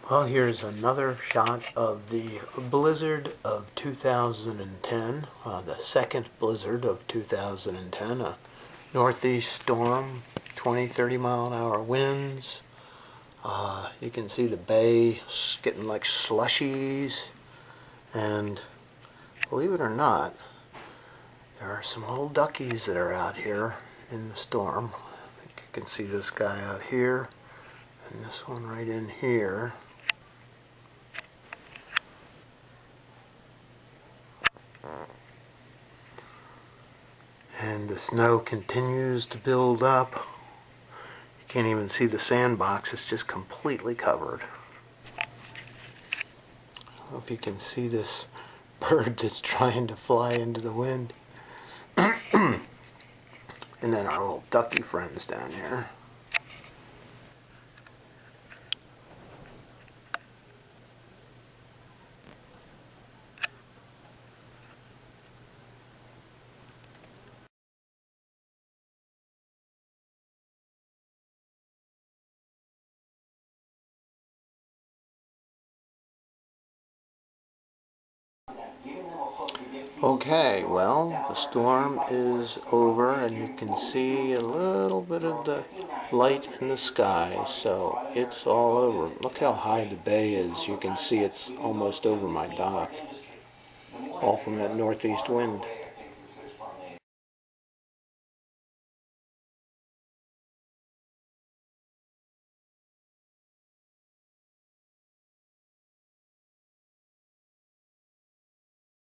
Well, here's another shot of the Blizzard of 2010, the second Blizzard of 2010, a northeast storm, 20-30 mile an hour winds. You can see the bay getting like slushies, and believe it or not, there are some little duckies that are out here in the storm. I think you can see this guy out here, and this one right in here. And the snow continues to build up. You can't even see the sandbox, it's just completely covered. I don't know if you can see this bird that's trying to fly into the wind. And then our little ducky friends down here. Okay, well, the storm is over and you can see a little bit of the light in the sky, so it's all over. Look how high the bay is. You can see it's almost over my dock, all from that northeast wind.